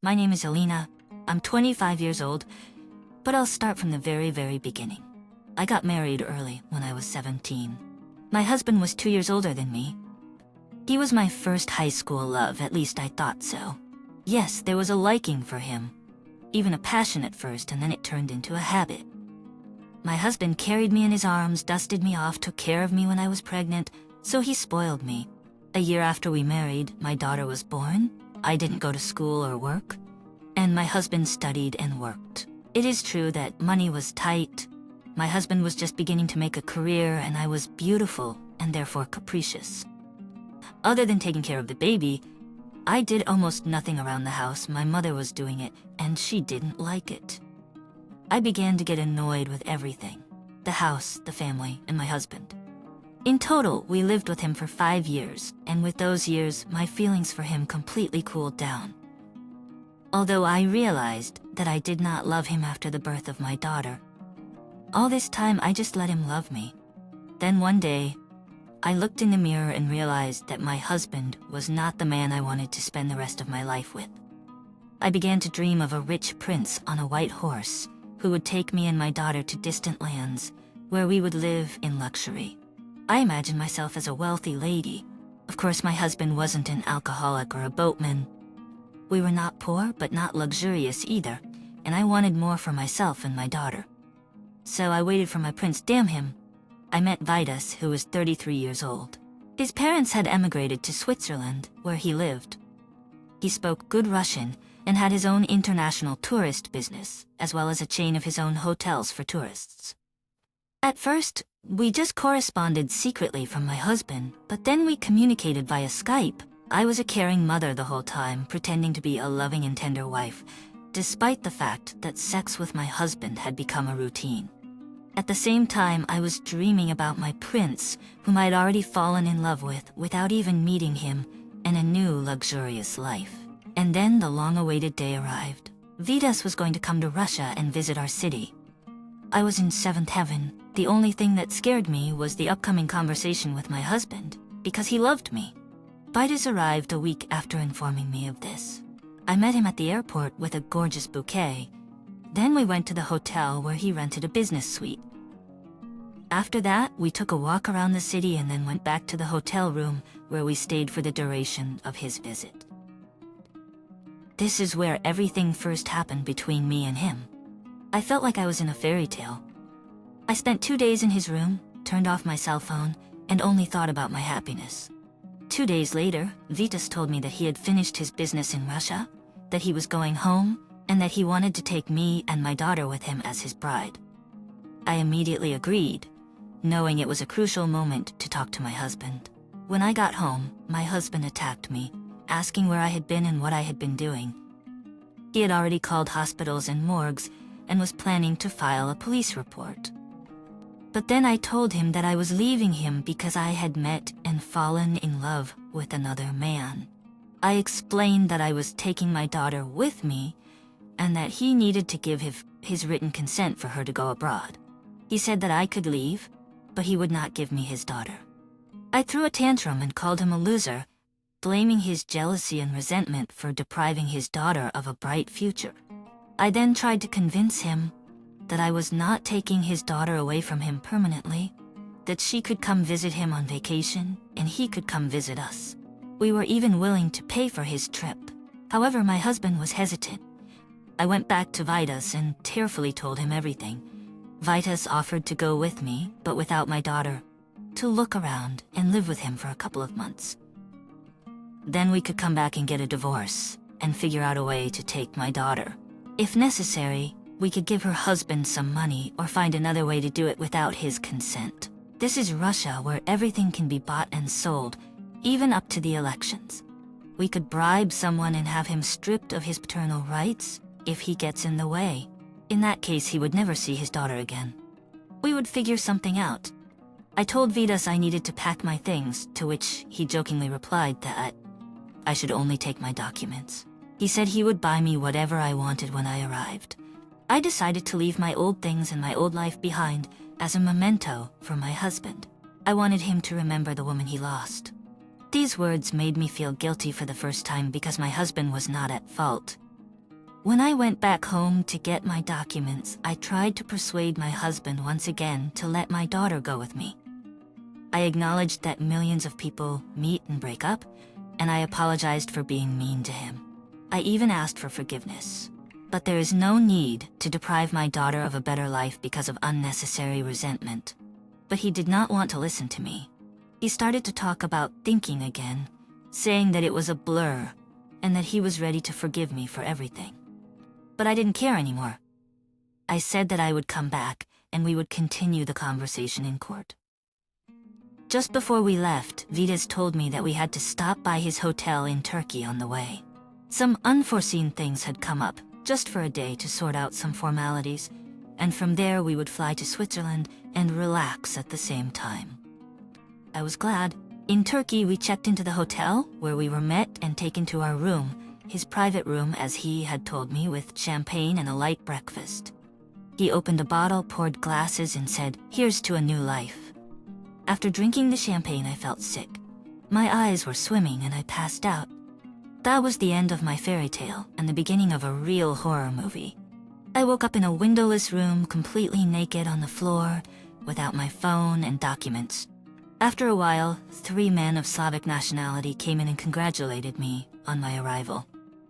My name is Alina. I'm 25 years old, but I'll start from the very beginning. I got married early when I was 17. My husband was 2 years older than me. He was my first high school love, at least I thought so. Yes, there was a liking for him, even a passion at first, and then it turned into a habit. My husband carried me in his arms, dusted me off, took care of me when I was pregnant, so he spoiled me. A year after we married, my daughter was born. I didn't go to school or work, and my husband studied and worked. It is true that money was tight. My husband was just beginning to make a career, and I was beautiful and therefore capricious. Other than taking care of the baby, I did almost nothing around the house. My mother was doing it, and she didn't like it. I began to get annoyed with everything: the house, the family, and my husband. In total, we lived with him for 5 years, and with those years, my feelings for him completely cooled down. Although I realized that I did not love him after the birth of my daughter, all this time I just let him love me. Then one day, I looked in the mirror and realized that my husband was not the man I wanted to spend the rest of my life with. I began to dream of a rich prince on a white horse who would take me and my daughter to distant lands where we would live in luxury. I imagined myself as a wealthy lady. Of course, my husband wasn't an alcoholic or a boatman. We were not poor, but not luxurious either, and I wanted more for myself and my daughter. So I waited for my prince. Damn him. I met Vitas, who was 33 years old. His parents had emigrated to Switzerland, where he lived. He spoke good Russian and had his own international tourist business, as well as a chain of his own hotels for tourists. At first, we just corresponded secretly from my husband, but then we communicated via Skype. I was a caring mother the whole time, pretending to be a loving and tender wife, despite the fact that sex with my husband had become a routine. At the same time, I was dreaming about my prince, whom I had already fallen in love with without even meeting him, and a new luxurious life. And then the long-awaited day arrived. Vitas was going to come to Russia and visit our city. I was in seventh heaven. The only thing that scared me was the upcoming conversation with my husband, because he loved me. Vitas arrived a week after informing me of this. I met him at the airport with a gorgeous bouquet. Then we went to the hotel where he rented a business suite. After that, we took a walk around the city and then went back to the hotel room where we stayed for the duration of his visit. This is where everything first happened between me and him. I felt like I was in a fairy tale. I spent 2 days in his room, turned off my cell phone, and only thought about my happiness. 2 days later, Vitas told me that he had finished his business in Russia, that he was going home, and that he wanted to take me and my daughter with him as his bride. I immediately agreed, knowing it was a crucial moment to talk to my husband. When I got home, my husband attacked me, asking where I had been and what I had been doing. He had already called hospitals and morgues and was planning to file a police report. But then I told him that I was leaving him because I had met and fallen in love with another man. I explained that I was taking my daughter with me and that he needed to give his written consent for her to go abroad. He said that I could leave, but he would not give me his daughter. I threw a tantrum and called him a loser, blaming his jealousy and resentment for depriving his daughter of a bright future. I then tried to convince him that I was not taking his daughter away from him permanently, that she could come visit him on vacation and he could come visit us. We were even willing to pay for his trip. However, my husband was hesitant. I went back to Vitas and tearfully told him everything. Vitas offered to go with me, but without my daughter, to look around and live with him for a couple of months. Then we could come back and get a divorce and figure out a way to take my daughter. If necessary, we could give her husband some money or find another way to do it without his consent. This is Russia, where everything can be bought and sold, even up to the elections. We could bribe someone and have him stripped of his paternal rights if he gets in the way. In that case, he would never see his daughter again. We would figure something out. I told Vitas I needed to pack my things, to which he jokingly replied that I should only take my documents. He said he would buy me whatever I wanted when I arrived. I decided to leave my old things and my old life behind as a memento for my husband. I wanted him to remember the woman he lost. These words made me feel guilty for the first time because my husband was not at fault. When I went back home to get my documents, I tried to persuade my husband once again to let my daughter go with me. I acknowledged that millions of people meet and break up, and I apologized for being mean to him. I even asked for forgiveness. But there is no need to deprive my daughter of a better life because of unnecessary resentment. But he did not want to listen to me. He started to talk about thinking again, saying that it was a blur, and that he was ready to forgive me for everything. But I didn't care anymore. I said that I would come back, and we would continue the conversation in court. Just before we left, Vidas told me that we had to stop by his hotel in Turkey on the way. Some unforeseen things had come up, just for a day to sort out some formalities, and from there we would fly to Switzerland and relax at the same time. I was glad. In Turkey, we checked into the hotel, where we were met and taken to our room, his private room as he had told me, with champagne and a light breakfast. He opened a bottle, poured glasses, and said, "Here's to a new life." After drinking the champagne, I felt sick. My eyes were swimming and I passed out. That was the end of my fairy tale and the beginning of a real horror movie. I woke up in a windowless room, completely naked on the floor, without my phone and documents. After a while, 3 men of Slavic nationality came in and congratulated me on my arrival.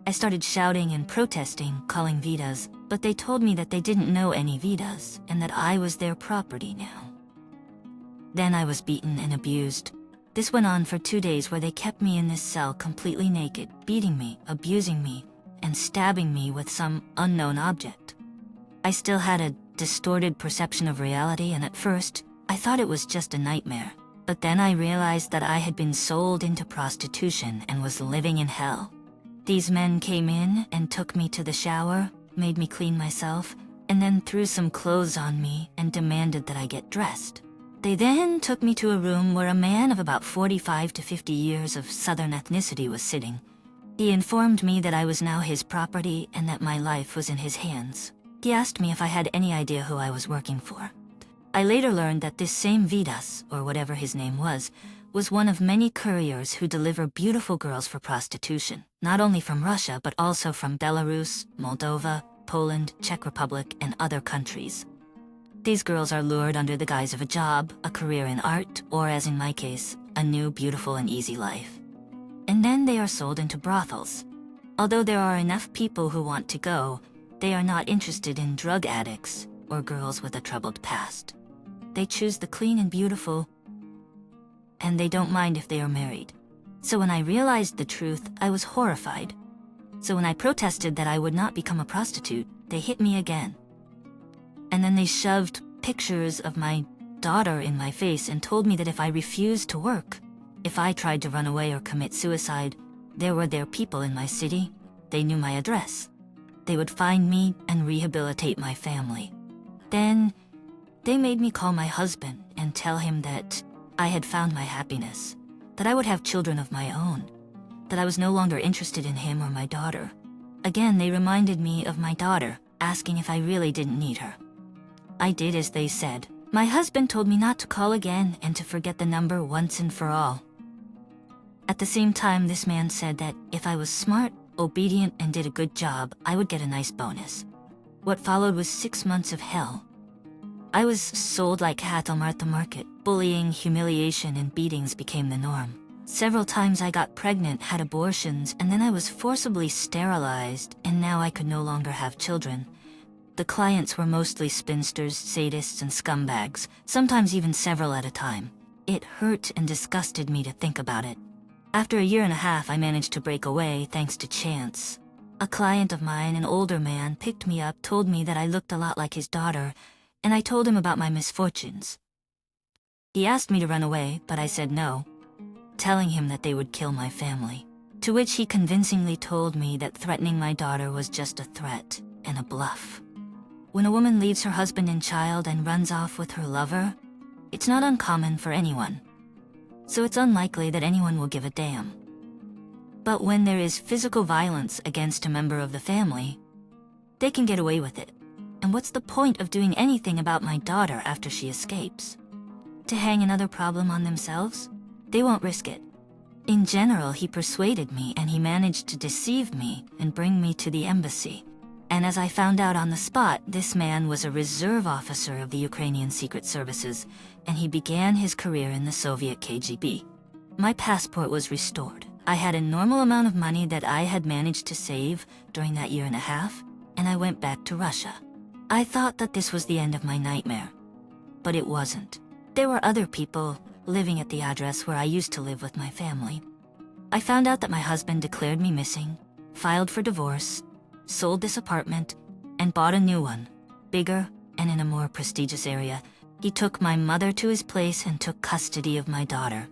I started shouting and protesting, calling Vidas, but they told me that they didn't know any Vidas and that I was their property now. Then I was beaten and abused. This went on for 2 days, where they kept me in this cell completely naked, beating me, abusing me, and stabbing me with some unknown object. I still had a distorted perception of reality, and at first, I thought it was just a nightmare. But then I realized that I had been sold into prostitution and was living in hell. These men came in and took me to the shower, made me clean myself, and then threw some clothes on me and demanded that I get dressed. They then took me to a room where a man of about 45 to 50 years of Southern ethnicity was sitting. He informed me that I was now his property and that my life was in his hands. He asked me if I had any idea who I was working for. I later learned that this same Vidas, or whatever his name was one of many couriers who deliver beautiful girls for prostitution, not only from Russia but also from Belarus, Moldova, Poland, Czech Republic, and other countries. These girls are lured under the guise of a job, a career in art, or as in my case, a new, beautiful, and easy life. And then they are sold into brothels. Although there are enough people who want to go, they are not interested in drug addicts or girls with a troubled past. They choose the clean and beautiful, and they don't mind if they are married. So when I realized the truth, I was horrified. So when I protested that I would not become a prostitute, they hit me again. And then they shoved pictures of my daughter in my face and told me that if I refused to work, if I tried to run away or commit suicide, there were their people in my city. They knew my address. They would find me and rehabilitate my family. Then they made me call my husband and tell him that I had found my happiness, that I would have children of my own, that I was no longer interested in him or my daughter. Again, they reminded me of my daughter, asking if I really didn't need her. I did as they said. My husband told me not to call again and to forget the number once and for all. At the same time, this man said that if I was smart, obedient, and did a good job, I would get a nice bonus. What followed was 6 months of hell. I was sold like cattle at the market. Bullying, humiliation, and beatings became the norm. Several times I got pregnant, had abortions, and then I was forcibly sterilized, and now I could no longer have children. The clients were mostly spinsters, sadists, and scumbags, sometimes even several at a time. It hurt and disgusted me to think about it. After a year and a half, I managed to break away thanks to chance. A client of mine, an older man, picked me up, told me that I looked a lot like his daughter, and I told him about my misfortunes. He asked me to run away, but I said no, telling him that they would kill my family. To which he convincingly told me that threatening my daughter was just a threat and a bluff. When a woman leaves her husband and child and runs off with her lover, it's not uncommon for anyone. So it's unlikely that anyone will give a damn. But when there is physical violence against a member of the family, they can get away with it. And what's the point of doing anything about my daughter after she escapes? To hang another problem on themselves? They won't risk it. In general, he persuaded me and he managed to deceive me and bring me to the embassy. And as I found out on the spot, this man was a reserve officer of the Ukrainian Secret Services, and he began his career in the Soviet KGB. My passport was restored. I had a normal amount of money that I had managed to save during that year and a half, and I went back to Russia. I thought that this was the end of my nightmare, but it wasn't. There were other people living at the address where I used to live with my family. I found out that my husband declared me missing, filed for divorce, sold this apartment, and bought a new one, bigger and in a more prestigious area. He took my mother to his place and took custody of my daughter.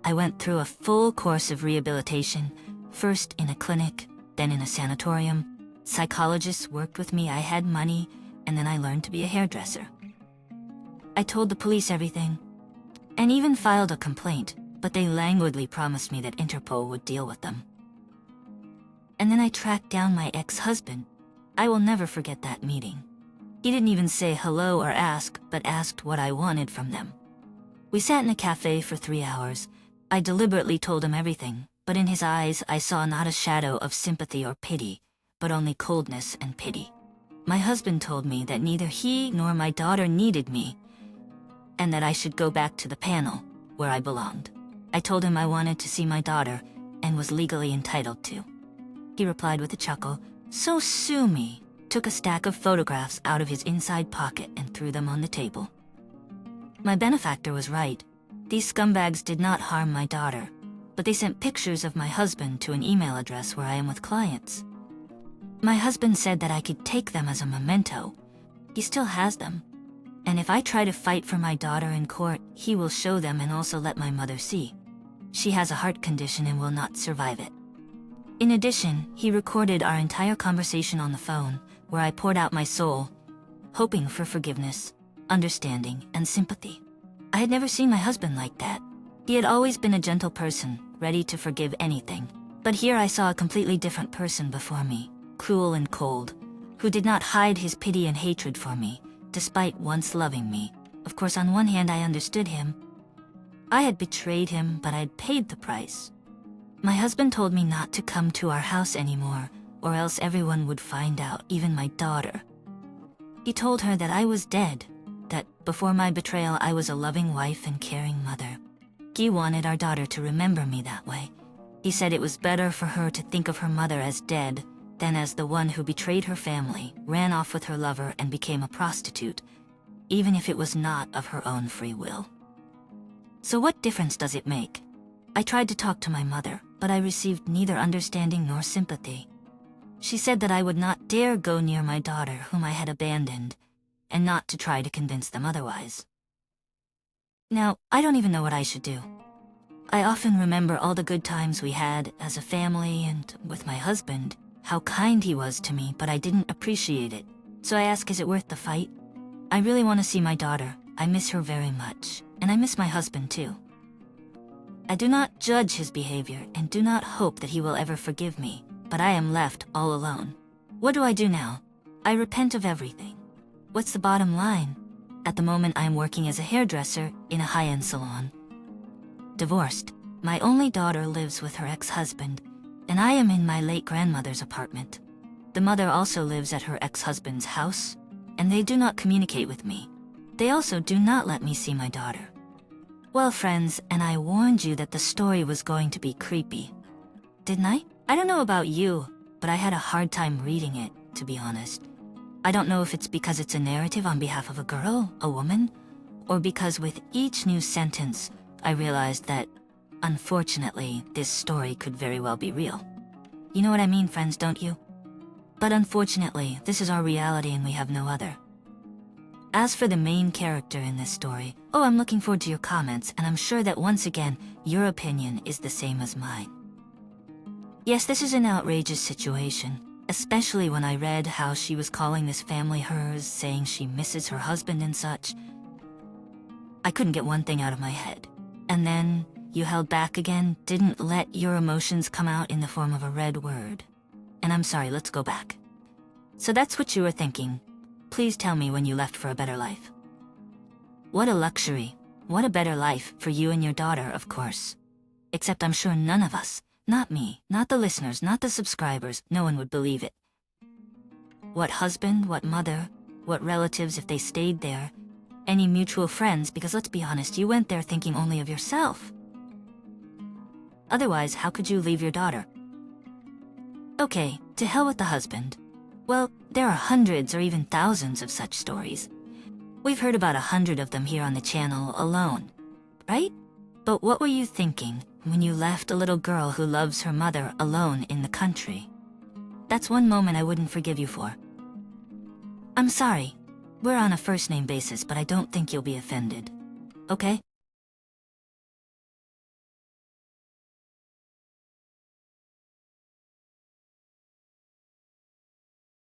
I went through a full course of rehabilitation, first in a clinic, then in a sanatorium. Psychologists worked with me, I had money, and then I learned to be a hairdresser. I told the police everything, and even filed a complaint, but they languidly promised me that Interpol would deal with them. And then I tracked down my ex-husband. I will never forget that meeting. He didn't even say hello or ask, but asked what I wanted from them. We sat in a cafe for 3 hours. I deliberately told him everything, but in his eyes I saw not a shadow of sympathy or pity, but only coldness and pity. My husband told me that neither he nor my daughter needed me, and that I should go back to the panel, where I belonged. I told him I wanted to see my daughter, and was legally entitled to. He replied with a chuckle, "So sue me," took a stack of photographs out of his inside pocket and threw them on the table. My benefactor was right. These scumbags did not harm my daughter, but they sent pictures of my husband to an email address where I am with clients. My husband said that I could take them as a memento. He still has them. And if I try to fight for my daughter in court, he will show them and also let my mother see. She has a heart condition and will not survive it. In addition, he recorded our entire conversation on the phone, where I poured out my soul, hoping for forgiveness, understanding, and sympathy. I had never seen my husband like that. He had always been a gentle person, ready to forgive anything. But here I saw a completely different person before me, cruel and cold, who did not hide his pity and hatred for me, despite once loving me. Of course, on one hand, I understood him. I had betrayed him, but I'd paid the price. My husband told me not to come to our house anymore, or else everyone would find out, even my daughter. He told her that I was dead, that before my betrayal I was a loving wife and caring mother. He wanted our daughter to remember me that way. He said it was better for her to think of her mother as dead than as the one who betrayed her family, ran off with her lover, and became a prostitute, even if it was not of her own free will. So what difference does it make? I tried to talk to my mother, but I received neither understanding nor sympathy. She said that I would not dare go near my daughter, whom I had abandoned, and not to try to convince them otherwise. Now, I don't even know what I should do. I often remember all the good times we had as a family and with my husband, how kind he was to me, but I didn't appreciate it. So I ask, is it worth the fight? I really want to see my daughter. I miss her very much, and I miss my husband too. I do not judge his behavior and do not hope that he will ever forgive me, but I am left all alone. What do I do now? I repent of everything. What's the bottom line? At the moment, I am working as a hairdresser in a high-end salon. Divorced. My only daughter lives with her ex-husband, and I am in my late grandmother's apartment. The mother also lives at her ex-husband's house, and they do not communicate with me. They also do not let me see my daughter. Well, friends, and I warned you that the story was going to be creepy. Didn't I? I don't know about you, but I had a hard time reading it, to be honest. I don't know if it's because it's a narrative on behalf of a girl, a woman, or because with each new sentence, I realized that, unfortunately, this story could very well be real. You know what I mean, friends, don't you? But unfortunately, this is our reality and we have no other. As for the main character in this story, I'm looking forward to your comments, and I'm sure that once again, your opinion is the same as mine. Yes, this is an outrageous situation, especially when I read how she was calling this family hers, saying she misses her husband and such. I couldn't get one thing out of my head. And then, you held back again, didn't let your emotions come out in the form of a red word. And I'm sorry, let's go back. So that's what you were thinking. Please tell me when you left for a better life. What a luxury. What a better life for you and your daughter, of course. Except I'm sure none of us, not me, not the listeners, not the subscribers, no one would believe it. What husband, what mother, what relatives if they stayed there, any mutual friends, because let's be honest, you went there thinking only of yourself. Otherwise, how could you leave your daughter? Okay, to hell with the husband. Well, there are hundreds or even thousands of such stories. We've heard about 100 of them here on the channel alone, right? But what were you thinking when you left a little girl who loves her mother alone in the country? That's one moment I wouldn't forgive you for. I'm sorry. We're on a first-name basis, but I don't think you'll be offended. Okay?